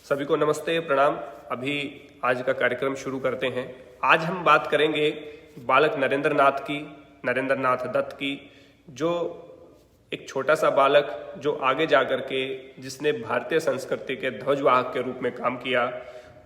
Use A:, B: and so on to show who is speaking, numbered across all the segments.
A: सभी को नमस्ते प्रणाम। अभी आज का कार्यक्रम शुरू करते हैं। आज हम बात करेंगे बालक नरेंद्र नाथ दत्त की, जो एक छोटा सा बालक जो आगे जाकर के जिसने भारतीय संस्कृति के ध्वजवाहक के रूप में काम किया।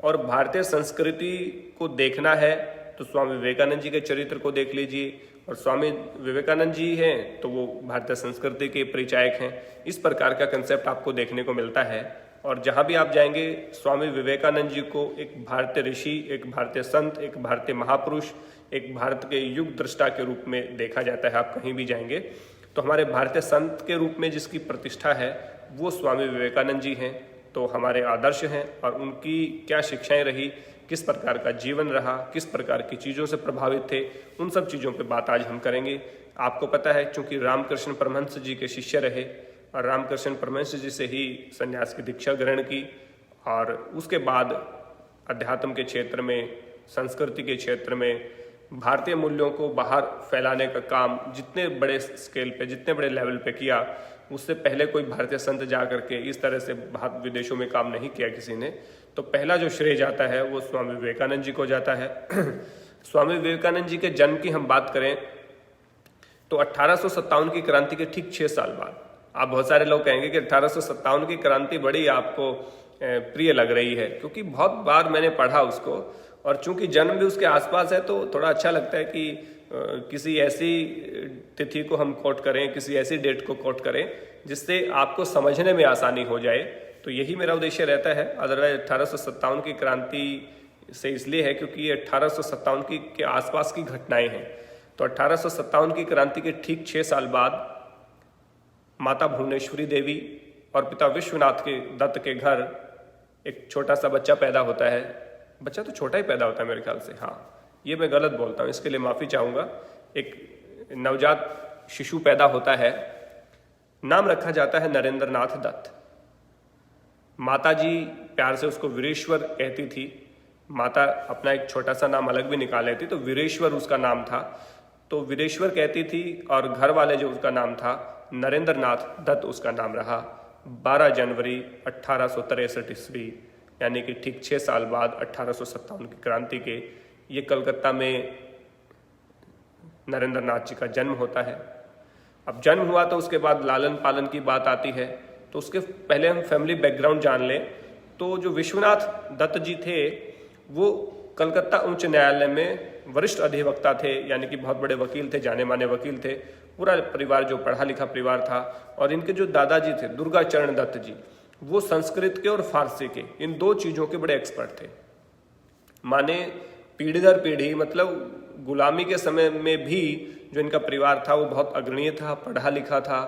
A: और भारतीय संस्कृति को देखना है तो स्वामी विवेकानंद जी के चरित्र को देख लीजिए, और स्वामी विवेकानंद जी हैं तो वो भारतीय संस्कृति के परिचायक हैं। इस प्रकार का कंसेप्ट आपको देखने को मिलता है। और जहाँ भी आप जाएंगे स्वामी विवेकानंद जी को एक भारतीय ऋषि, एक भारतीय संत, एक भारतीय महापुरुष, एक भारत के युग दृष्टा के रूप में देखा जाता है। आप कहीं भी जाएंगे तो हमारे भारतीय संत के रूप में जिसकी प्रतिष्ठा है वो स्वामी विवेकानंद जी हैं। तो हमारे आदर्श हैं और उनकी क्या शिक्षाएं रही, किस प्रकार का जीवन रहा, किस प्रकार की चीज़ों से प्रभावित थे, उन सब चीज़ों पे बात आज हम करेंगे। आपको पता है चूंकि रामकृष्ण परमहंस जी के शिष्य रहे और रामकृष्ण परमहंस जी से ही संन्यास की दीक्षा ग्रहण की, और उसके बाद अध्यात्म के क्षेत्र में, संस्कृति के क्षेत्र में भारतीय मूल्यों को बाहर फैलाने का काम जितने बड़े स्केल पे, जितने बड़े लेवल पे किया, उससे पहले कोई भारतीय संत जा करके इस तरह से बाहर विदेशों में काम नहीं किया किसी ने। तो पहला जो श्रेय जाता है वो स्वामी विवेकानंद जी को जाता है। स्वामी विवेकानंद जी के जन्म की हम बात करें तो 1857 की क्रांति के ठीक 6 साल बाद। आप बहुत सारे लोग कहेंगे कि 1857 की क्रांति बड़ी आपको प्रिय लग रही है, क्योंकि बहुत बार मैंने पढ़ा उसको, और चूंकि जन्म भी उसके आसपास है तो थोड़ा अच्छा लगता है कि किसी ऐसी तिथि को हम कोट करें, किसी ऐसी डेट को कोट करें जिससे आपको समझने में आसानी हो जाए। तो यही मेरा उद्देश्य रहता है। अदरवाइज 1857 की क्रांति से इसलिए है क्योंकि ये 1857 के आसपास की घटनाएं हैं। तो 1857 की क्रांति के ठीक 6 साल बाद माता भुवनेश्वरी देवी और पिता विश्वनाथ के दत्त के घर एक छोटा सा बच्चा पैदा होता है। बच्चा तो छोटा ही पैदा होता है मेरे ख्याल से, हाँ ये मैं गलत बोलता हूँ, इसके लिए माफ़ी चाहूँगा। एक नवजात शिशु पैदा होता है, नाम रखा जाता है नरेंद्र नाथ दत्त। माता जी प्यार से उसको वीरेश्वर कहती थी। माता अपना एक छोटा सा नाम अलग भी निकाल लेती, तो वीरेश्वर उसका नाम था, तो वीरेश्वर कहती थी। और घर वाले जो उसका नाम था नरेंद्र नाथ दत्त उसका नाम रहा। 12 जनवरी 1863 ईस्वी, यानी कि ठीक 6 साल बाद 1857 की क्रांति के ये कलकत्ता में नरेंद्र नाथ जी का जन्म होता है। अब जन्म हुआ तो उसके बाद लालन पालन की बात आती है। तो उसके पहले हम फैमिली बैकग्राउंड जान लें। तो जो विश्वनाथ दत्त जी थे वो कलकत्ता उच्च न्यायालय में वरिष्ठ अधिवक्ता थे, यानी कि बहुत बड़े वकील थे, जाने माने वकील थे। पूरा परिवार जो पढ़ा लिखा परिवार था। और इनके जो दादाजी थे दुर्गाचरण दत्त जी, वो संस्कृत के और फारसी के, इन 2 चीज़ों के बड़े एक्सपर्ट थे। माने पीढ़ी दर पीढ़ी, मतलब गुलामी के समय में भी जो इनका परिवार था वो बहुत अग्रणीय था, पढ़ा लिखा था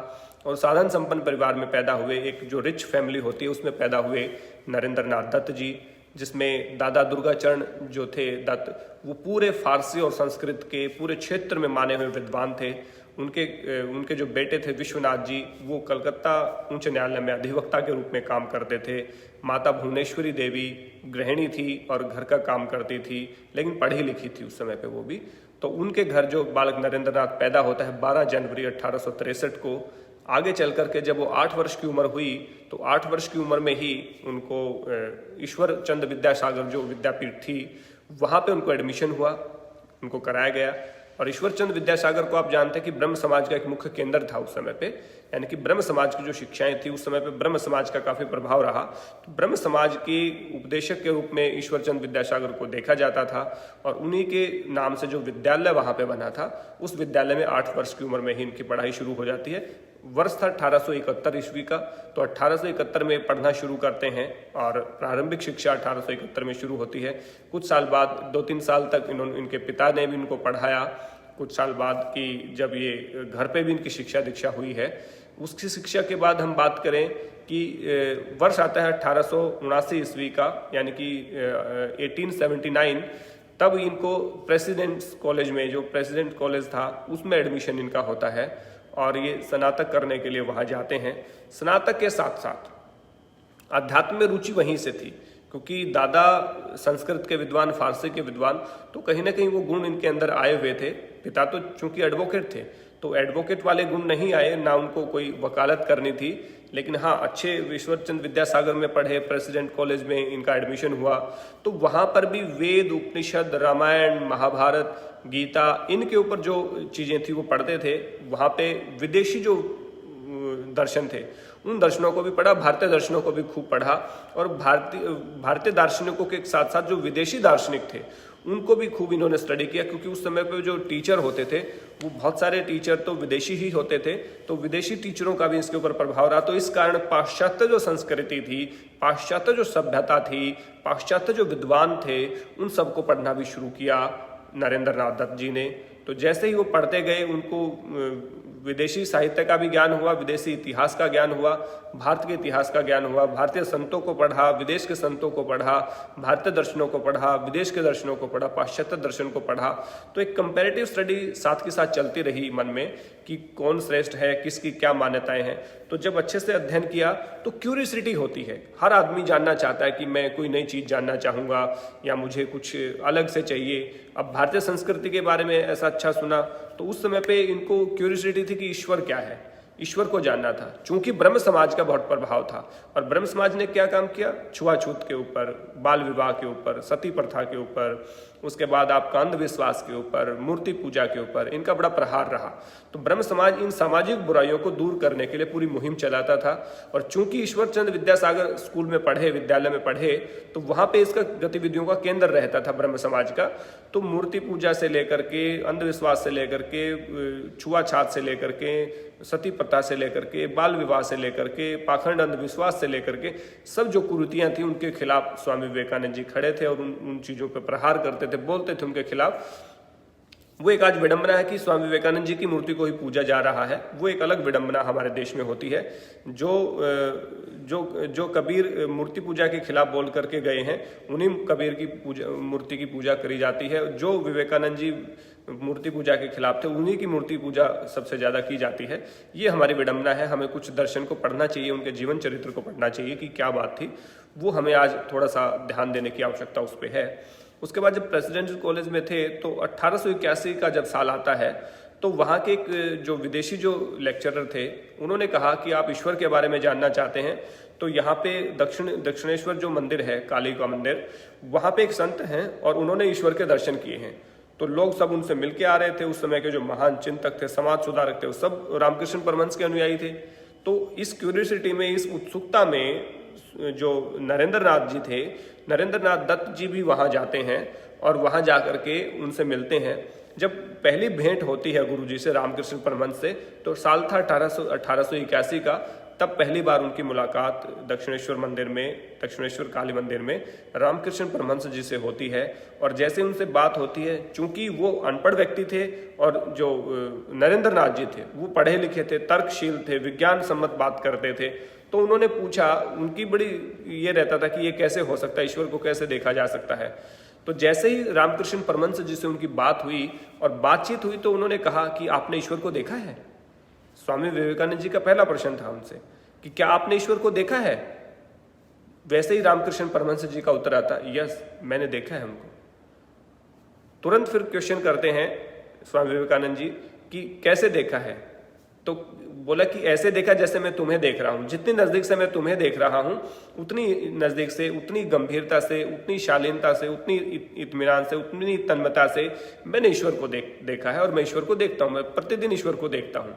A: और साधन संपन्न परिवार में पैदा हुए। एक जो रिच फैमिली होती है उसमें पैदा हुए नरेंद्र नाथ दत्त जी, जिसमें दादा दुर्गाचरण जो थे दत्त, वो पूरे फारसी और संस्कृत के पूरे क्षेत्र में माने हुए विद्वान थे। उनके जो बेटे थे विश्वनाथ जी, वो कलकत्ता उच्च न्यायालय में अधिवक्ता के रूप में काम करते थे। माता भुवनेश्वरी देवी गृहिणी थी और घर का काम करती थी, लेकिन पढ़ी लिखी थी उस समय पे वो भी। तो उनके घर जो बालक नरेंद्र नाथ पैदा होता है 12 जनवरी 1863 को। आगे चल करके जब वो 8 वर्ष की उम्र हुई तो 8 वर्ष की उम्र में ही उनको ईश्वर चंद विद्यासागर जो विद्यापीठ थी वहाँ पे उनको एडमिशन हुआ, उनको कराया गया। और ईश्वर चंद विद्यासागर को आप जानते हैं कि ब्रह्म समाज का एक मुख्य केंद्र था उस समय पे, यानी कि ब्रह्म समाज की जो शिक्षाएं थी उस समय पे ब्रह्म समाज का काफी प्रभाव रहा। तो ब्रह्म समाज के उपदेशक के रूप में ईश्वर चंद विद्यासागर को देखा जाता था। और उन्हीं के नाम से जो विद्यालय वहां पे बना था, उस विद्यालय में 8 वर्ष की उम्र में ही इनकी पढ़ाई शुरू हो जाती है। वर्ष था 1871 ईस्वी का। तो 1871 में पढ़ना शुरू करते हैं और प्रारंभिक शिक्षा 1871 में शुरू होती है। कुछ साल बाद 2-3 साल तक इनके पिता ने भी इनको पढ़ाया। कुछ साल बाद की जब ये घर पे भी इनकी शिक्षा दीक्षा हुई है, उसकी शिक्षा के बाद हम बात करें कि वर्ष आता है 1879 ईस्वी का, यानी कि 1879। तब इनको प्रेसिडेंट्स कॉलेज में, जो प्रेसिडेंट कॉलेज था उसमें एडमिशन इनका होता है और ये स्नातक करने के लिए वहाँ जाते हैं। स्नातक के साथ साथ अध्यात्म में रुचि वहीं से थी, क्योंकि दादा संस्कृत के विद्वान, फारसी के विद्वान, तो कहीं ना कहीं वो गुण इनके अंदर आए हुए थे। पिता तो चूंकि एडवोकेट थे तो एडवोकेट वाले गुण नहीं आए, ना उनको कोई वकालत करनी थी, लेकिन हाँ अच्छे ईश्वरचंद विद्यासागर में पढ़े, प्रेसिडेंट कॉलेज में इनका एडमिशन हुआ, तो वहाँ पर भी वेद, उपनिषद, रामायण, महाभारत, गीता, इनके ऊपर जो चीज़ें थी वो पढ़ते थे। वहाँ पे विदेशी जो दर्शन थे उन दर्शनों को भी पढ़ा, भारतीय दर्शनों को भी खूब पढ़ा, और भारतीय दार्शनिकों के साथ साथ जो विदेशी दार्शनिक थे उनको भी खूब इन्होंने स्टडी किया, क्योंकि उस समय पे जो टीचर होते थे वो बहुत सारे टीचर तो विदेशी ही होते थे, तो विदेशी टीचरों का भी इसके ऊपर प्रभाव रहा। तो इस कारण पाश्चात्य जो संस्कृति थी, पाश्चात्य जो सभ्यता थी, पाश्चात्य जो विद्वान थे, उन सबको पढ़ना भी शुरू किया नरेंद्र नाथ दत्त जी ने। तो जैसे ही वो पढ़ते गए उनको विदेशी साहित्य का भी ज्ञान हुआ, विदेशी इतिहास का ज्ञान हुआ, भारत के इतिहास का ज्ञान हुआ, भारतीय संतों को पढ़ा, विदेश के संतों को पढ़ा, भारतीय दर्शनों को पढ़ा, विदेश के दर्शनों को पढ़ा, पाश्चात्य दर्शन को पढ़ा। तो एक कंपैरेटिव स्टडी साथ के साथ चलती रही मन में कि कौन श्रेष्ठ है, किसकी क्या मान्यताएं हैं। तो जब अच्छे से अध्ययन किया तो क्यूरियसिटी होती है, हर आदमी जानना चाहता है कि मैं कोई नई चीज़ जानना चाहूँगा या मुझे कुछ अलग से चाहिए। अब भारतीय संस्कृति के बारे में ऐसा अच्छा सुना तो उस समय पे इनको क्यूरियसिटी थी कि ईश्वर क्या है, ईश्वर को जानना था। चूंकि ब्रह्म समाज का बहुत प्रभाव था, और ब्रह्म समाज ने क्या काम किया, छुआछूत के ऊपर, बाल विवाह के ऊपर, सती प्रथा के ऊपर, उसके बाद आपका अंधविश्वास के ऊपर, मूर्ति पूजा के ऊपर इनका बड़ा प्रहार रहा। तो ब्रह्म समाज इन सामाजिक बुराइयों को दूर करने के लिए पूरी मुहिम चलाता था। और चूंकि ईश्वरचंद विद्यासागर स्कूल में पढ़े, विद्यालय में पढ़े, तो वहाँ पे इसका गतिविधियों का केंद्र रहता था ब्रह्म समाज का। तो मूर्ति पूजा से लेकर के, अंधविश्वास से लेकर के, छुआछात से लेकर के, सती प्रथा से लेकर के, बाल विवाह से लेकर के, पाखंड अंधविश्वास से लेकर के, सब जो कुरीतियां थी उनके खिलाफ स्वामी विवेकानंद जी खड़े थे और उन चीज़ों पर प्रहार करते थे, बोलते थे उनके खिलाफ। वो एक आज विडंबना है कि स्वामी विवेकानंद जी की मूर्ति को ही पूजा जा रहा है, वो एक अलग विडंबना हमारे देश में होती है। जो कबीर मूर्ति पूजा के खिलाफ बोल करके गए हैं, उन्हीं कबीर की पूजा, मूर्ति की पूजा करी जाती है। जो विवेकानंद जी मूर्ति पूजा के खिलाफ थे, उन्हीं की मूर्ति पूजा सबसे ज़्यादा की जाती है। ये हमारी विडंबना है। हमें कुछ दर्शन को पढ़ना चाहिए, उनके जीवन चरित्र को पढ़ना चाहिए कि क्या बात थी, वो हमें आज थोड़ा सा ध्यान देने की आवश्यकता उस पर है। उसके बाद जब प्रेसिडेंशियल कॉलेज में थे तो 1881 का जब साल आता है, तो वहाँ के एक जो विदेशी जो लेक्चरर थे उन्होंने कहा कि आप ईश्वर के बारे में जानना चाहते हैं तो यहाँ पे दक्षिणेश्वर जो मंदिर है, काली का मंदिर, वहाँ पे एक संत हैं और उन्होंने ईश्वर के दर्शन किए हैं। तो लोग सब उनसे मिलके आ रहे थे। उस समय के जो महान चिंतक थे, समाज सुधारक थे, वो सब रामकृष्ण परमहंस के अनुयायी थे। तो इस क्यूरियोसिटी में, इस उत्सुकता में जो नरेंद्र नाथ जी थे, नरेंद्र नाथ दत्त जी भी वहाँ जाते हैं और वहाँ जा करके उनसे मिलते हैं। जब पहली भेंट होती है गुरुजी से, रामकृष्ण परमहंस से, तो साल था 1881 का। तब पहली बार उनकी मुलाकात दक्षिणेश्वर मंदिर में, दक्षिणेश्वर काली मंदिर में रामकृष्ण परमहंस जी से होती है। और जैसे उनसे बात होती है, चूंकि वो अनपढ़ व्यक्ति थे और जो नरेंद्र नाथ जी थे वो पढ़े लिखे थे, तर्कशील थे, विज्ञान सम्मत बात करते थे, तो उन्होंने पूछा, उनकी बड़ी ये रहता था कि ये कैसे हो सकता है, ईश्वर को कैसे देखा जा सकता है। तो जैसे ही रामकृष्ण परमहंस जी से उनकी बात हुई और बातचीत हुई तो उन्होंने कहा कि आपने ईश्वर को देखा है। स्वामी विवेकानंद जी का पहला प्रश्न था उनसे कि क्या आपने ईश्वर को देखा है। वैसे ही रामकृष्ण परमहंस जी का उत्तर आता, यस, मैंने देखा है उनको। तुरंत फिर क्वेश्चन करते हैं स्वामी विवेकानंद जी कि कैसे देखा है। तो बोला कि ऐसे देखा जैसे मैं तुम्हें देख रहा हूं, जितनी नजदीक से मैं तुम्हें देख रहा हूं उतनी नजदीक से, उतनी गंभीरता से, उतनी शालीनता से, उतनी इत्मीनान से, उतनी तन्मयता से मैंने ईश्वर को देखा है और मैं ईश्वर को देखता हूं, मैं प्रतिदिन ईश्वर को देखता हूं।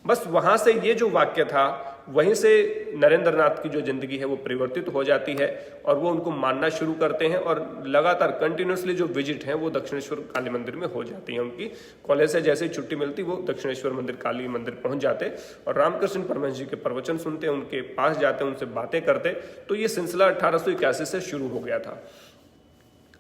A: बस वहां से ये जो वाक्य था, वहीं से नरेंद्र नाथ की जो जिंदगी है वो परिवर्तित हो जाती है और वो उनको मानना शुरू करते हैं और लगातार कंटिन्यूसली जो विजिट हैं वो दक्षिणेश्वर काली मंदिर में हो जाती हैं उनकी। कॉलेज से जैसे ही छुट्टी मिलती वो दक्षिणेश्वर मंदिर, काली मंदिर पहुंच जाते और रामकृष्ण परमहंस जी के प्रवचन सुनते, उनके पास जाते, उनसे बातें करते। तो ये सिलसिला 1881 से शुरू हो गया था।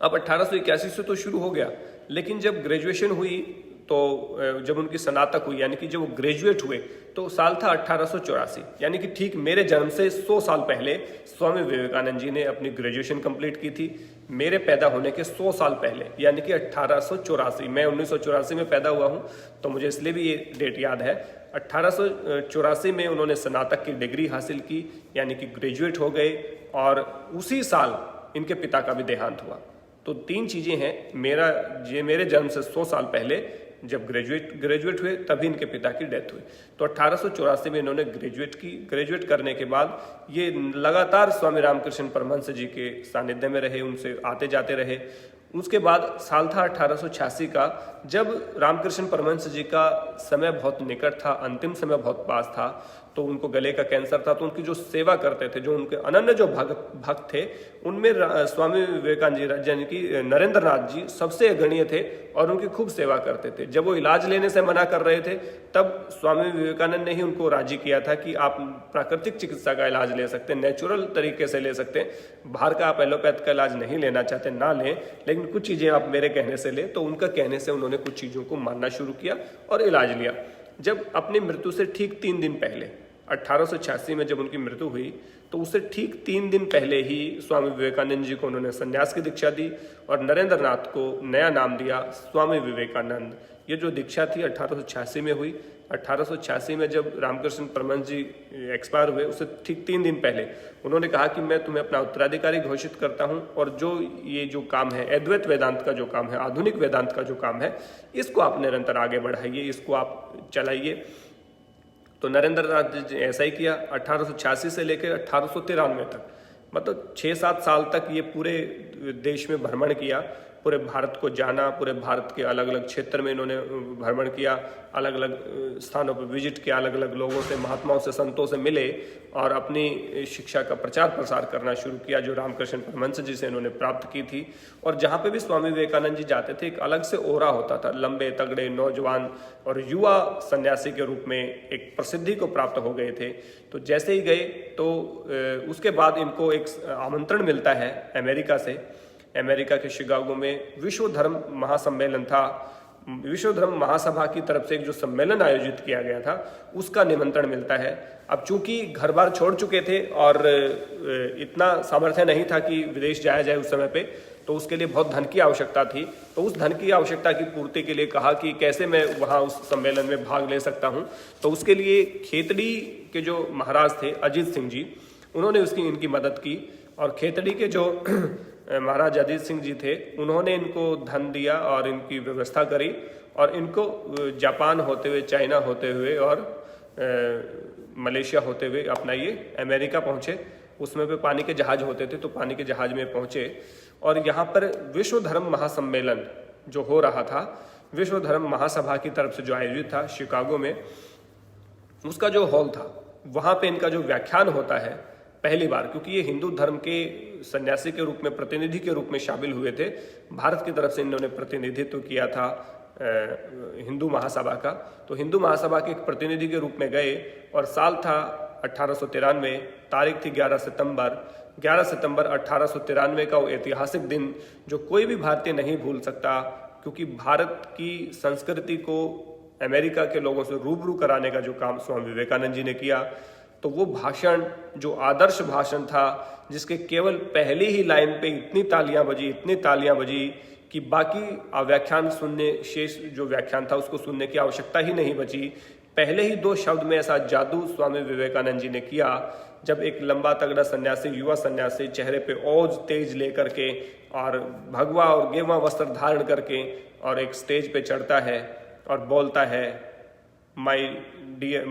A: अब 1881 से तो शुरू हो गया, लेकिन जब ग्रेजुएशन हुई, तो जब उनकी स्नातक हुई, यानी कि जब वो ग्रेजुएट हुए, तो साल था 1884, यानी कि ठीक मेरे जन्म से 100 साल पहले स्वामी विवेकानंद जी ने अपनी ग्रेजुएशन कंप्लीट की थी। मेरे पैदा होने के 100 साल पहले, यानी कि 1884। मैं 1984 में पैदा हुआ हूँ, तो मुझे इसलिए भी ये डेट याद है। 1884 में उन्होंने स्नातक की डिग्री हासिल की, यानी कि ग्रेजुएट हो गए, और उसी साल इनके पिता का भी देहांत हुआ। तो तीन चीज़ें हैं, मेरे जन्म से 100 साल पहले जब ग्रेजुएट हुए तभी इनके पिता की डेथ हुई। तो 1884 में इन्होंने ग्रेजुएट की। ग्रेजुएट करने के बाद ये लगातार स्वामी रामकृष्ण परमहंस जी के सानिध्य में रहे, उनसे आते जाते रहे। उसके बाद साल था 1886 का, जब रामकृष्ण परमहंस जी का समय बहुत निकट था, अंतिम समय बहुत पास था, तो उनको गले का कैंसर था। तो उनकी जो सेवा करते थे, जो उनके अनन्य जो भक्त थे, उनमें स्वामी विवेकानंद जी यानी कि नरेंद्र नाथ जी सबसे अग्रणीय थे और उनकी खूब सेवा करते थे। जब वो इलाज लेने से मना कर रहे थे, तब स्वामी विवेकानंद ने ही उनको राजी किया था कि आप प्राकृतिक चिकित्सा का इलाज ले सकते हैं, नेचुरल तरीके से ले सकते हैं, बाहर का आप एलोपैथ का इलाज नहीं लेना चाहते ना लें, लेकिन कुछ चीज़ें आप मेरे कहने से लें। तो उनका कहने से उन्होंने कुछ चीज़ों को मानना शुरू किया और इलाज लिया। जब अपनी मृत्यु से ठीक 3 दिन पहले 1886 में जब उनकी मृत्यु हुई, तो उससे ठीक 3 दिन पहले ही स्वामी विवेकानंद जी को उन्होंने संन्यास की दीक्षा दी और नरेंद्र नाथ को नया नाम दिया स्वामी विवेकानंद। ये जो दीक्षा थी 1886 में हुई। 1886 में जब रामकृष्ण परमहंस जी एक्सपायर हुए, उससे ठीक 3 दिन पहले उन्होंने कहा कि मैं तुम्हें अपना उत्तराधिकारी घोषित करता हूं और ये जो काम है, अद्वैत वेदांत का जो काम है, आधुनिक वेदांत का जो काम है, इसको आप निरंतर आगे बढ़ाइए, इसको आप चलाइए। तो नरेंद्र नाथ जी ऐसा ही किया। 1886 से लेकर 1893 तक, मतलब 6-7 साल तक ये पूरे देश में भ्रमण किया, पूरे भारत को जाना, पूरे भारत के अलग अलग क्षेत्र में इन्होंने भ्रमण किया, अलग अलग स्थानों पर विजिट किया, अलग अलग लोगों से, महात्माओं से, संतों से मिले और अपनी शिक्षा का प्रचार प्रसार करना शुरू किया जो रामकृष्ण परमहंस जी से इन्होंने प्राप्त की थी। और जहाँ पे भी स्वामी विवेकानंद जी जाते थे, एक अलग से ओरा होता था, लंबे तगड़े नौजवान और युवा सन्यासी के रूप में एक प्रसिद्धि को प्राप्त हो गए थे। तो जैसे ही गए तो उसके बाद इनको एक आमंत्रण मिलता है अमेरिका से। अमेरिका के शिकागो में विश्व धर्म महासम्मेलन था, विश्व धर्म महासभा की तरफ से एक जो सम्मेलन आयोजित किया गया था, उसका निमंत्रण मिलता है। अब चूंकि घर बार छोड़ चुके थे और इतना सामर्थ्य नहीं था कि विदेश जाया जाए उस समय पे, तो उसके लिए बहुत धन की आवश्यकता थी। तो उस धन की आवश्यकता की पूर्ति के लिए कहा कि कैसे मैं वहाँ उस सम्मेलन में भाग ले सकता हूँ। तो उसके लिए खेतड़ी के जो महाराज थे अजीत सिंह जी, उन्होंने इनकी मदद की और खेतड़ी के जो महाराज अजीत सिंह जी थे, उन्होंने इनको धन दिया और इनकी व्यवस्था करी और इनको जापान होते हुए, चाइना होते हुए और मलेशिया होते हुए अपना ये अमेरिका पहुँचे। उसमें पे पानी के जहाज होते थे, तो पानी के जहाज में पहुँचे और यहाँ पर विश्व धर्म महासम्मेलन जो हो रहा था, विश्व धर्म महासभा की तरफ से जो आयोजित था शिकागो में, उसका जो हॉल था, वहाँ पे इनका जो व्याख्यान होता है पहली बार, क्योंकि ये हिंदू धर्म के सन्यासी के रूप में, प्रतिनिधि के रूप में शामिल हुए थे। भारत की तरफ से इन्होंने प्रतिनिधित्व किया था हिंदू महासभा का। तो हिंदू महासभा के एक प्रतिनिधि के रूप में गए और साल था 1893, तारीख थी 11 सितंबर। 11 सितंबर 1893 का वो ऐतिहासिक दिन जो कोई भी भारतीय नहीं भूल सकता, क्योंकि भारत की संस्कृति को अमेरिका के लोगों से रूबरू कराने का जो काम स्वामी विवेकानंद जी ने किया, तो वो भाषण जो आदर्श भाषण था, जिसके केवल पहली ही लाइन पे इतनी तालियां बजी कि बाकी व्याख्यान सुनने, शेष जो व्याख्यान था उसको सुनने की आवश्यकता ही नहीं बची। पहले ही 2 शब्द में ऐसा जादू स्वामी विवेकानंद जी ने किया, जब एक लंबा तगड़ा सन्यासी, युवा सन्यासी, चेहरे पे औज तेज लेकर के और भगवा और गेवा वस्त्र धारण करके और एक स्टेज पे चढ़ता है और बोलता है, my dear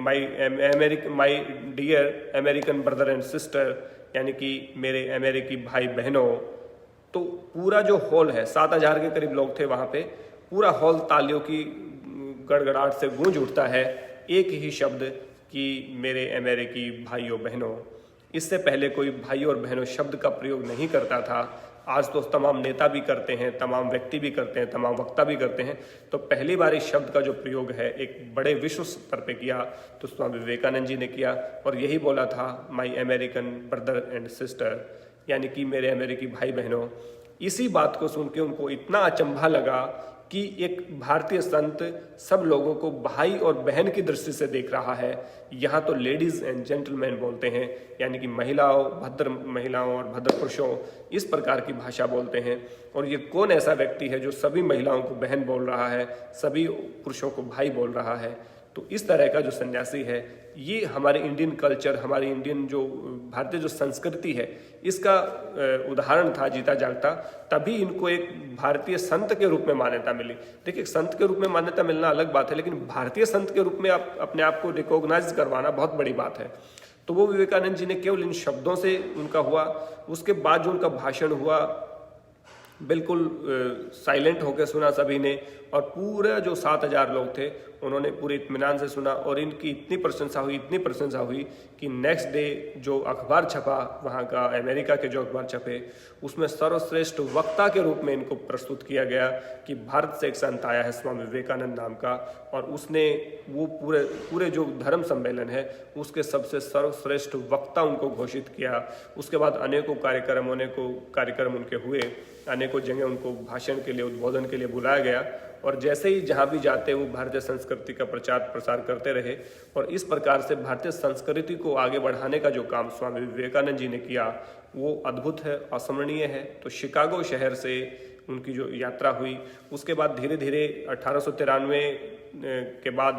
A: American brother and sister, यानी कि मेरे अमेरिकी भाई बहनों। तो पूरा जो हॉल है, 7000 के करीब लोग थे वहाँ पे, पूरा हॉल तालियों की गड़गड़ाहट से गूंज उठता है एक ही शब्द कि मेरे अमेरिकी भाइयों बहनों। इससे पहले कोई भाई और बहनों शब्द का प्रयोग नहीं करता था। आज तो तमाम नेता भी करते हैं, तमाम व्यक्ति भी करते हैं, तमाम वक्ता भी करते हैं। तो पहली बार इस शब्द का जो प्रयोग है एक बड़े विश्व स्तर पे किया तो स्वामी विवेकानंद जी ने किया और यही बोला था, माई अमेरिकन ब्रदर एंड सिस्टर, यानी कि मेरे अमेरिकी भाई बहनों। इसी बात को सुन के उनको इतना अचंभा लगा कि एक भारतीय संत सब लोगों को भाई और बहन की दृष्टि से देख रहा है। यहाँ तो लेडीज एंड जेंटलमैन बोलते हैं, यानी कि महिलाओं, भद्र महिलाओं और भद्र पुरुषों, इस प्रकार की भाषा बोलते हैं। और ये कौन ऐसा व्यक्ति है जो सभी महिलाओं को बहन बोल रहा है, सभी पुरुषों को भाई बोल रहा है। तो इस तरह का जो सन्यासी है, ये हमारे इंडियन कल्चर, हमारी इंडियन जो भारतीय जो संस्कृति है, इसका उदाहरण था जीता जागता। तभी इनको एक भारतीय संत के रूप में मान्यता मिली। देखिए, संत के रूप में मान्यता मिलना अलग बात है, लेकिन भारतीय संत के रूप में आप अपने आप को रिकॉग्नाइज करवाना बहुत बड़ी बात है। तो वो विवेकानंद जी ने केवल इन शब्दों से उनका हुआ। उसके बाद जो उनका भाषण हुआ, बिल्कुल साइलेंट होकर सुना सभी ने, और पूरा जो 7,000 लोग थे उन्होंने पूरे इत्मीनान से सुना। और इनकी इतनी प्रशंसा हुई कि नेक्स्ट डे जो अखबार छपा वहाँ का, अमेरिका के जो अखबार छपे, उसमें सर्वश्रेष्ठ वक्ता के रूप में इनको प्रस्तुत किया गया कि भारत से एक संत आया है स्वामी विवेकानंद नाम का, और उसने वो पूरे जो धर्म सम्मेलन है उसके सबसे सर्वश्रेष्ठ वक्ता उनको घोषित किया। उसके बाद अनेकों कार्यक्रम उनके हुए, अनेकों जगह उनको भाषण के लिए, उद्बोधन के लिए बुलाया गया, और जैसे ही जहाँ भी जाते वो भारतीय संस्कृति का प्रचार प्रसार करते रहे। और इस प्रकार से भारतीय संस्कृति को आगे बढ़ाने का जो काम स्वामी विवेकानंद जी ने किया वो अद्भुत है, असामान्य है। तो शिकागो शहर से उनकी जो यात्रा हुई, उसके बाद धीरे धीरे 1893 के बाद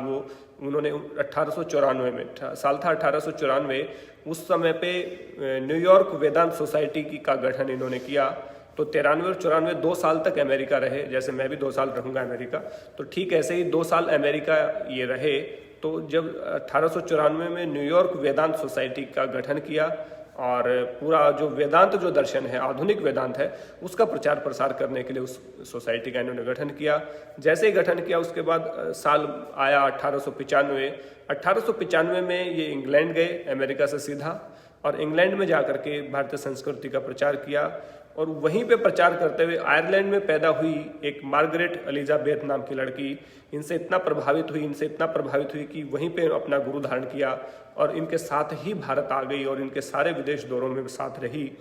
A: उन्होंने 1894 में, साल था 1894, उस समय पे न्यूयॉर्क वेदांत सोसाइटी का गठन इन्होंने किया। तो 93 और 94 2 साल तक अमेरिका रहे, जैसे मैं भी 2 साल रहूँगा अमेरिका, तो ठीक ऐसे ही 2 साल अमेरिका ये रहे। तो जब 1894 में न्यूयॉर्क वेदांत सोसाइटी का गठन किया, और पूरा जो वेदांत जो दर्शन है, आधुनिक वेदांत है, उसका प्रचार प्रसार करने के लिए उस सोसाइटी का इन्होंने गठन किया। जैसे ही गठन किया उसके बाद साल आया 1895 में ये इंग्लैंड गए अमेरिका से सीधा, और इंग्लैंड में जाकर के भारतीय संस्कृति का प्रचार किया। और वहीं पे प्रचार करते हुए आयरलैंड में पैदा हुई एक मार्गरेट एलिजाबेथ नाम की लड़की इनसे इतना प्रभावित हुई कि वहीं पे अपना गुरु धारण किया, और इनके साथ ही भारत आ गई और इनके सारे विदेश दौरों में साथ रही।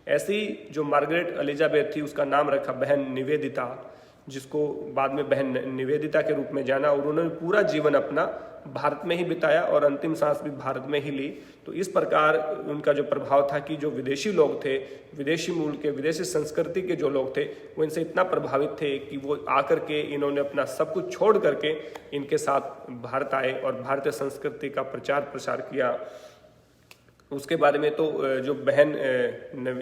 A: ऐसी जो मार्गरेट एलिजाबेथ थी, उसका नाम रखा बहन निवेदिता, जिसको बाद में बहन निवेदिता के रूप में जाना। और उन्होंने पूरा जीवन अपना भारत में ही बिताया और अंतिम सांस भी भारत में ही ली। तो इस प्रकार उनका जो प्रभाव था कि जो विदेशी लोग थे, विदेशी मूल के, विदेशी संस्कृति के जो लोग थे, वो इनसे इतना प्रभावित थे कि वो आकर के इन्होंने अपना सब कुछ छोड़ करके इनके साथ भारत आए और भारतीय संस्कृति का प्रचार प्रसार किया। उसके बारे में तो जो बहन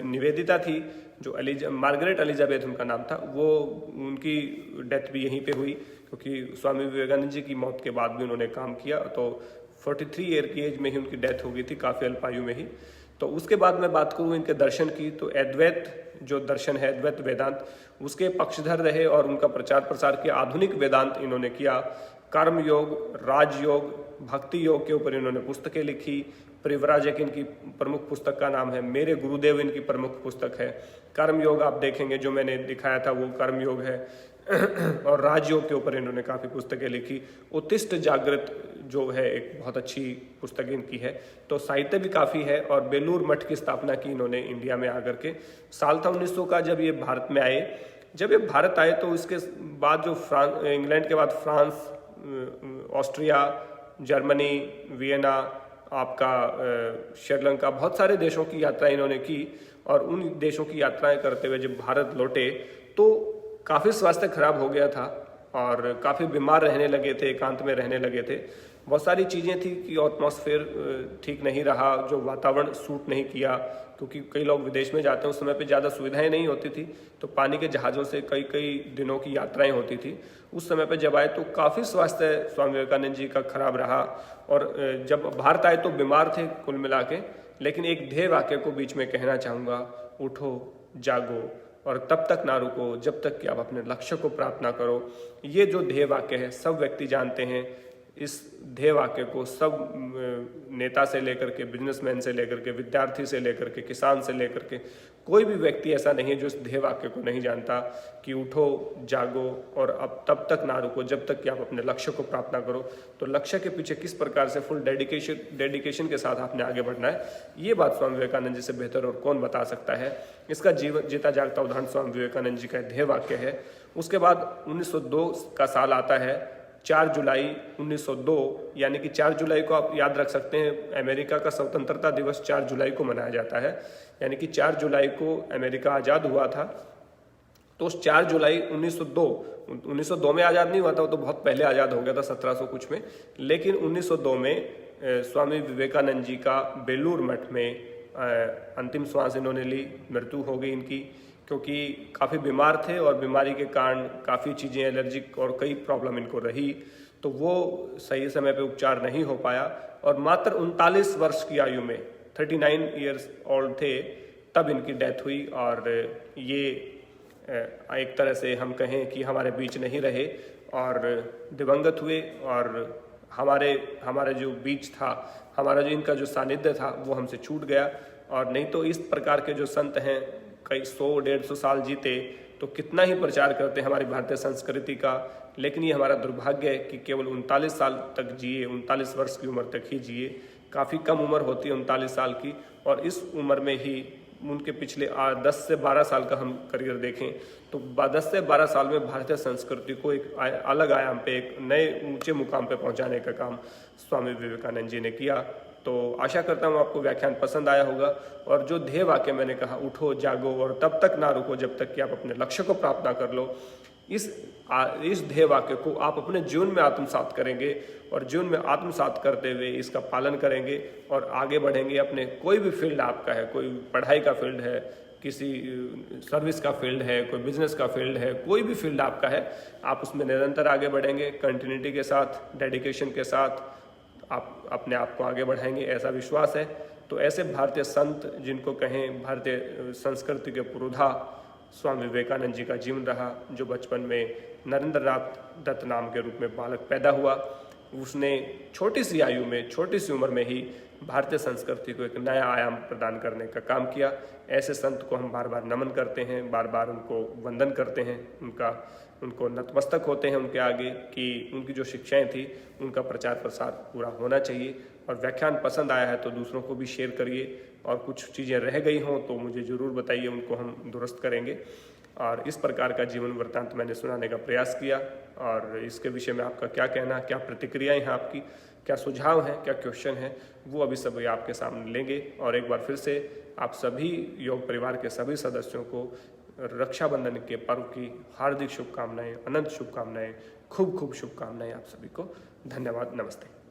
A: निवेदिता थी, जो मार्गरेट एलिजाबेथ उनका नाम था, वो उनकी डेथ भी यहीं पे हुई, क्योंकि स्वामी विवेकानंद जी की मौत के बाद भी उन्होंने काम किया। तो 43 ईयर की एज में ही उनकी डेथ हो गई थी, काफ़ी अल्पायु में ही। तो उसके बाद मैं बात करूँ इनके दर्शन की, तो अद्वैत जो दर्शन है, अद्वैत वेदांत, उसके पक्षधर रहे और उनका प्रचार प्रसार किया। आधुनिक वेदांत इन्होंने किया। कर्म योग, राजयोग, भक्ति योग के ऊपर इन्होंने पुस्तकें लिखी। परिव्राज एक इनकी प्रमुख पुस्तक का नाम है। मेरे गुरुदेव इनकी प्रमुख पुस्तक है। कर्म योग आप देखेंगे, जो मैंने दिखाया था वो कर्म योग है। और राजयोग के ऊपर इन्होंने काफ़ी पुस्तकें लिखी। उत्तिष्ठ जागृत जो है एक बहुत अच्छी पुस्तक इनकी है। तो साहित्य भी काफ़ी है। और बेलूर मठ की स्थापना की इन्होंने इंडिया में आकर के। साल था 1900 का जब ये भारत में आए। जब ये भारत आए तो इसके बाद जो इंग्लैंड के बाद फ्रांस, ऑस्ट्रिया, जर्मनी, वियना, आपका श्रीलंका, बहुत सारे देशों की यात्रा इन्होंने की। और उन देशों की यात्राएं करते हुए जब भारत लौटे तो काफ़ी स्वास्थ्य खराब हो गया था और काफ़ी बीमार रहने लगे थे, एकांत में रहने लगे थे। बहुत सारी चीज़ें थी कि एटमॉस्फेयर ठीक नहीं रहा, जो वातावरण सूट नहीं किया, क्योंकि कई लोग विदेश में जाते हैं, उस समय पे ज़्यादा सुविधाएं नहीं होती थी, तो पानी के जहाज़ों से कई कई दिनों की यात्राएं होती थी। उस समय पे जब आए तो काफ़ी स्वास्थ्य स्वामी विवेकानंद जी का खराब रहा। और जब भारत आए तो बीमार थे कुल मिला के। लेकिन एक ध्येय वाक्य को बीच में कहना चाहूँगा, उठो, जागो और तब तक ना रुको जब तक कि आप अपने लक्ष्य को प्राप्त ना करो। ये जो ध्येय वाक्य है सब व्यक्ति जानते हैं। इस ध्येय वाक्य को सब नेता से लेकर के, बिजनेसमैन से लेकर के, विद्यार्थी से लेकर के, किसान से लेकर के, कोई भी व्यक्ति ऐसा नहीं है जो इस ध्येय वाक्य को नहीं जानता कि उठो, जागो और अब तब तक ना रुको जब तक कि आप अपने लक्ष्य को प्राप्त ना करो। तो लक्ष्य के पीछे किस प्रकार से फुल डेडिकेशन के साथ आपने आगे बढ़ना है, ये बात स्वामी विवेकानंद जी से बेहतर और कौन बता सकता है। इसका जीता जागता उदाहरण स्वामी विवेकानंद जी का ध्येय वाक्य है। उसके बाद 1902 का साल आता है, 4 जुलाई 1902, यानी कि 4 जुलाई को आप याद रख सकते हैं, अमेरिका का स्वतंत्रता दिवस 4 जुलाई को मनाया जाता है। यानी कि 4 जुलाई को अमेरिका आज़ाद हुआ था। तो उस 4 जुलाई 1902 में आज़ाद नहीं हुआ था, वो तो बहुत पहले आज़ाद हो गया था 1700 कुछ में, लेकिन 1902 में स्वामी विवेकानंद जी का बेलूर मठ में अंतिम श्वास इन्होंने ली, मृत्यु हो गई इनकी, क्योंकि काफ़ी बीमार थे और बीमारी के कारण काफ़ी चीज़ें एलर्जिक और कई प्रॉब्लम इनको रही, तो वो सही समय पे उपचार नहीं हो पाया और मात्र 39 वर्ष की आयु में 39 ईयर्स ओल्ड थे तब इनकी डेथ हुई। और ये एक तरह से हम कहें कि हमारे बीच नहीं रहे और दिवंगत हुए, और हमारे जो बीच था, हमारा जो इनका जो सानिध्य था वो हमसे छूट गया। और नहीं तो इस प्रकार के जो संत हैं कई 100-150 साल जीते तो कितना ही प्रचार करते हैं हमारी भारतीय संस्कृति का, लेकिन ये हमारा दुर्भाग्य है कि केवल 39 साल तक जिए, 39 वर्ष की उम्र तक ही जिए। काफ़ी कम उम्र होती है 39 साल की, और इस उम्र में ही उनके पिछले 10 से 12 साल का हम करियर देखें तो 10 से 12 साल में भारतीय संस्कृति को एक अलग आयाम पे, एक नए ऊंचे मुकाम पे पहुंचाने का काम स्वामी विवेकानंद जी ने किया। तो आशा करता हूँ आपको व्याख्यान पसंद आया होगा, और जो ध्येय वाक्य मैंने कहा, उठो जागो और तब तक ना रुको जब तक कि आप अपने लक्ष्य को प्राप्त ना कर लो, इस ध्येय वाक्य को आप अपने जीवन में आत्मसात करेंगे और जीवन में आत्मसात करते हुए इसका पालन करेंगे और आगे बढ़ेंगे। अपने कोई भी फील्ड आपका है, कोई पढ़ाई का फील्ड है, किसी सर्विस का फील्ड है, कोई बिजनेस का फील्ड है, कोई भी फील्ड आपका है, आप उसमें निरंतर आगे बढ़ेंगे, कंटिन्यूटी के साथ, डेडिकेशन के साथ आप अपने आप को आगे बढ़ाएंगे, ऐसा विश्वास है। तो ऐसे भारतीय संत जिनको कहें भारतीय संस्कृति के पुरोधा स्वामी विवेकानंद जी का जीवन रहा, जो बचपन में नरेंद्रनाथ दत्त नाम के रूप में बालक पैदा हुआ, उसने छोटी सी आयु में, छोटी सी उम्र में ही भारतीय संस्कृति को एक नया आयाम प्रदान करने का काम किया। ऐसे संत को हम बार बार नमन करते हैं, बार बार उनको वंदन करते हैं, उनको नतमस्तक होते हैं उनके आगे कि उनकी जो शिक्षाएं थी उनका प्रचार प्रसार पूरा होना चाहिए। और व्याख्यान पसंद आया है तो दूसरों को भी शेयर करिए, और कुछ चीज़ें रह गई हों तो मुझे ज़रूर बताइए, उनको हम दुरुस्त करेंगे। और इस प्रकार का जीवन वृत्तांत मैंने सुनाने का प्रयास किया, और इसके विषय में आपका क्या कहना, क्या प्रतिक्रियाएं हैं आपकी, क्या सुझाव हैं, क्या क्वेश्चन हैं, वो अभी सभी आपके सामने लेंगे। और एक बार फिर से आप सभी योग परिवार के सभी सदस्यों को रक्षाबंधन के पर्व की हार्दिक शुभकामनाएं, अनंत शुभकामनाएं, खूब खूब शुभकामनाएं आप सभी को। धन्यवाद, नमस्ते।